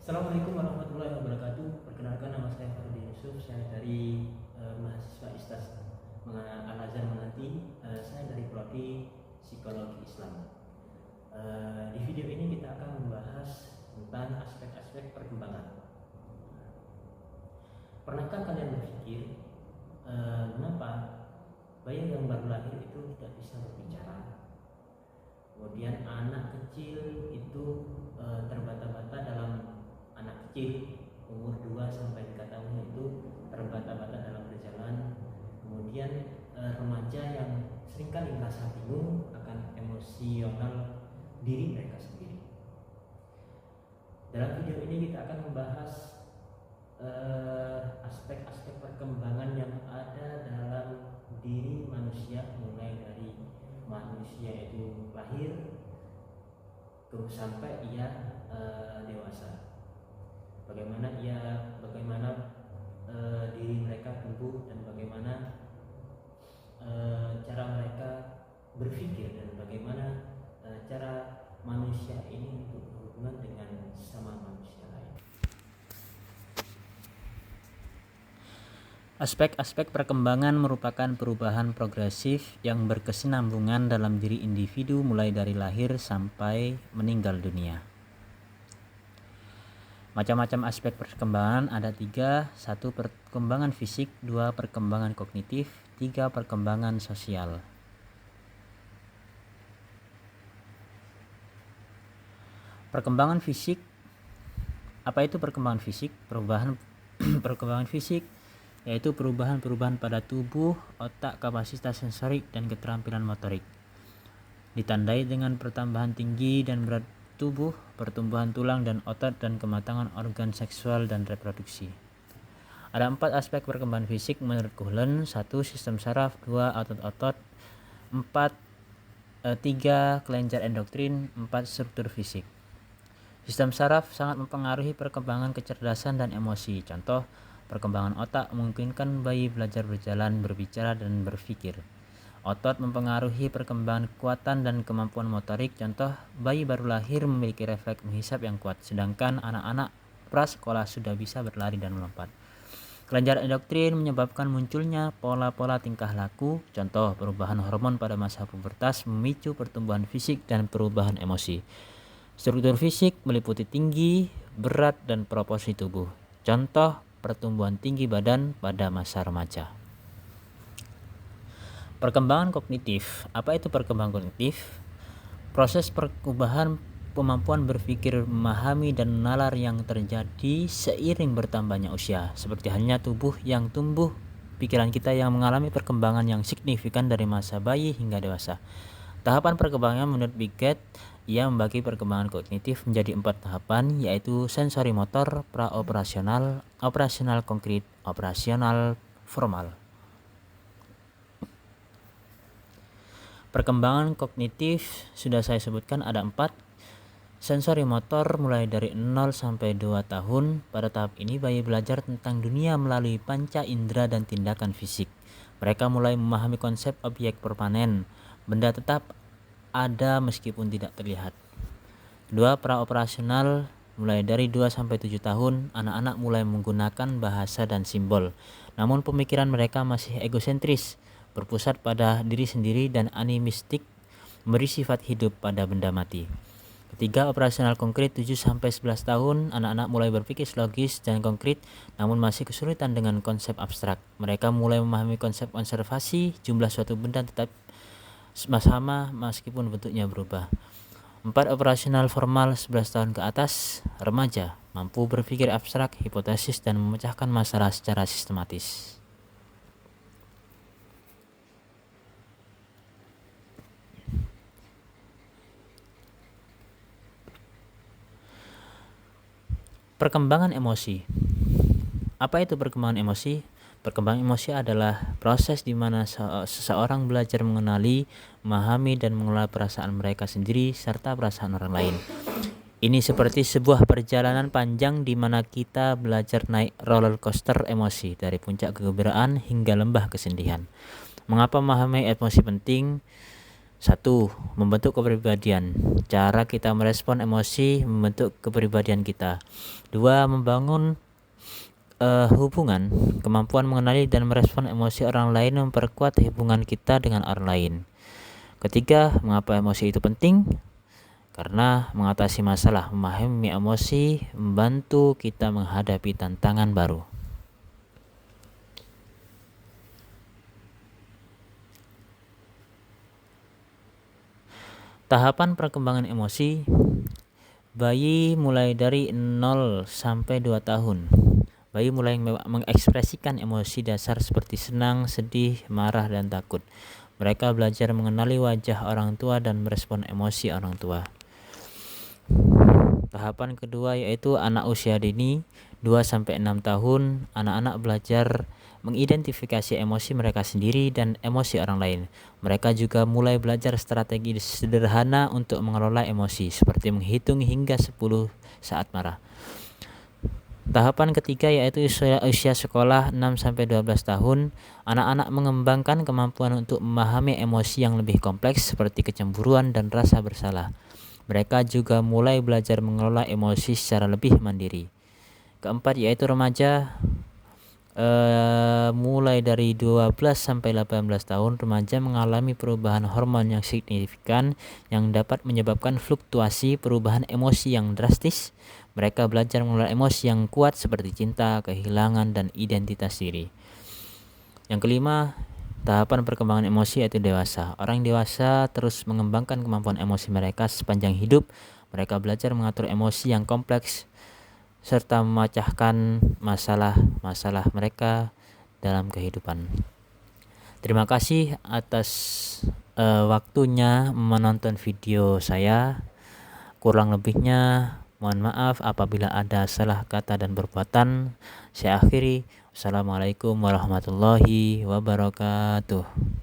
Assalamualaikum warahmatullahi wabarakatuh. Perkenalkan, nama saya Farudin Yusuf. Saya dari mahasiswa ISTAS Al-Azhar Menanti. Saya dari Prodi Psikologi Islam. Di video ini kita akan membahas tentang aspek-aspek perkembangan. Pernahkah kalian berpikir mengapa bayi yang baru lahir itu tidak bisa berbicara? Kemudian anak kecil itu terbata-bata dalam anak kecil umur 2 sampai 3 tahun itu terbata-bata dalam berjalan. Kemudian remaja yang seringkali merasa bingung akan emosional diri mereka sendiri. Dalam video ini kita akan membahas aspek-aspek perkembangan yang ada dalam diri manusia, mulai dari manusia itu lahir sampai ia dewasa. Bagaimana diri mereka tumbuh dan bagaimana cara mereka berpikir dan bagaimana cara manusia ini untuk berhubungan dengan sesama manusia lain. Aspek-aspek perkembangan merupakan perubahan progresif yang berkesinambungan dalam diri individu mulai dari lahir sampai meninggal dunia. Macam-macam aspek perkembangan ada 3, 1 perkembangan fisik, 2 perkembangan kognitif, 3 perkembangan sosial. Perkembangan fisik. Apa itu perkembangan fisik? Perkembangan fisik yaitu perubahan-perubahan pada tubuh, otak, kapasitas sensorik, dan keterampilan motorik. Ditandai dengan pertambahan tinggi dan berat tubuh, pertumbuhan tulang dan otot, dan kematangan organ seksual dan reproduksi. Ada 4 aspek perkembangan fisik menurut Coughlin. 1. Sistem saraf, 2. Otot-otot, 3. Kelenjar endokrin, 4. Struktur fisik. Sistem saraf sangat mempengaruhi perkembangan kecerdasan dan emosi. Contoh, perkembangan otak memungkinkan bayi belajar berjalan, berbicara, dan berpikir. Otot mempengaruhi perkembangan kekuatan dan kemampuan motorik. Contoh, bayi baru lahir memiliki refleks menghisap yang kuat, sedangkan anak-anak prasekolah sudah bisa berlari dan melompat. Kelenjar endokrin menyebabkan munculnya pola-pola tingkah laku. Contoh, perubahan hormon pada masa pubertas memicu pertumbuhan fisik dan perubahan emosi. Struktur fisik meliputi tinggi, berat, dan proporsi tubuh. Contoh, pertumbuhan tinggi badan pada masa remaja. Perkembangan kognitif. Apa itu perkembangan kognitif? Proses perubahan kemampuan berpikir, memahami, dan nalar yang terjadi seiring bertambahnya usia. Seperti halnya tubuh yang tumbuh, pikiran kita yang mengalami perkembangan yang signifikan dari masa bayi hingga dewasa. Tahapan perkembangan menurut Piaget, ia membagi perkembangan kognitif menjadi 4 tahapan, yaitu sensori motor, praoperasional, operasional konkret, operasional formal. Perkembangan kognitif sudah saya sebutkan ada 4. Sensori motor mulai dari 0 sampai 2 tahun. Pada tahap ini bayi belajar tentang dunia melalui panca indera dan tindakan fisik. Mereka mulai memahami konsep objek permanen, benda tetap ada meskipun tidak terlihat. 2. Praoperasional mulai dari 2 sampai 7 tahun, anak-anak mulai menggunakan bahasa dan simbol. Namun pemikiran mereka masih egosentris, berpusat pada diri sendiri dan animistik, memberi sifat hidup pada benda mati. 3. Operasional konkret 7 sampai 11 tahun, anak-anak mulai berpikir logis dan konkret, namun masih kesulitan dengan konsep abstrak. Mereka mulai memahami konsep konservasi, jumlah suatu benda tetap sama meskipun bentuknya berubah. 4. Operasional formal 11 tahun ke atas, remaja, mampu berpikir abstrak, hipotesis, dan memecahkan masalah secara sistematis. Perkembangan emosi. Apa itu perkembangan emosi? Perkembangan emosi adalah proses di mana seseorang belajar mengenali, memahami, dan mengelola perasaan mereka sendiri serta perasaan orang lain. Ini seperti sebuah perjalanan panjang di mana kita belajar naik roller coaster emosi dari puncak kegembiraan hingga lembah kesedihan. Mengapa memahami emosi penting? Satu, membentuk kepribadian. Cara kita merespon emosi membentuk kepribadian kita. Dua, membangun hubungan. Kemampuan mengenali dan merespon emosi orang lain memperkuat hubungan kita dengan orang lain. Ketiga, mengapa emosi itu penting? Karena mengatasi masalah, memahami emosi, membantu kita menghadapi tantangan baru. Tahapan perkembangan emosi. Bayi mulai dari 0 sampai 2 tahun. Bayi mulai mengekspresikan emosi dasar seperti senang, sedih, marah, dan takut. Mereka belajar mengenali wajah orang tua dan merespon emosi orang tua. Tahapan kedua yaitu anak usia dini, 2 sampai 6 tahun. Anak-anak belajar mengidentifikasi emosi mereka sendiri dan emosi orang lain. Mereka juga mulai belajar strategi sederhana untuk mengelola emosi, seperti menghitung hingga 10 saat marah. Tahapan ketiga yaitu usia sekolah 6 sampai 12 tahun. Anak-anak mengembangkan kemampuan untuk memahami emosi yang lebih kompleks seperti kecemburuan dan rasa bersalah. Mereka juga mulai belajar mengelola emosi secara lebih mandiri. Keempat yaitu remaja, mulai dari 12 sampai 18 tahun. Remaja mengalami perubahan hormon yang signifikan yang dapat menyebabkan fluktuasi perubahan emosi yang drastis. Mereka belajar mengelola emosi yang kuat seperti cinta, kehilangan, dan identitas diri. Yang kelima, tahapan perkembangan emosi yaitu dewasa. Orang dewasa terus mengembangkan kemampuan emosi mereka sepanjang hidup. Mereka belajar mengatur emosi yang kompleks serta memecahkan masalah-masalah mereka dalam kehidupan. Terima kasih atas waktunya menonton video saya. Kurang lebihnya mohon maaf apabila ada salah kata dan perbuatan. Saya akhiri. Wassalamualaikum warahmatullahi wabarakatuh.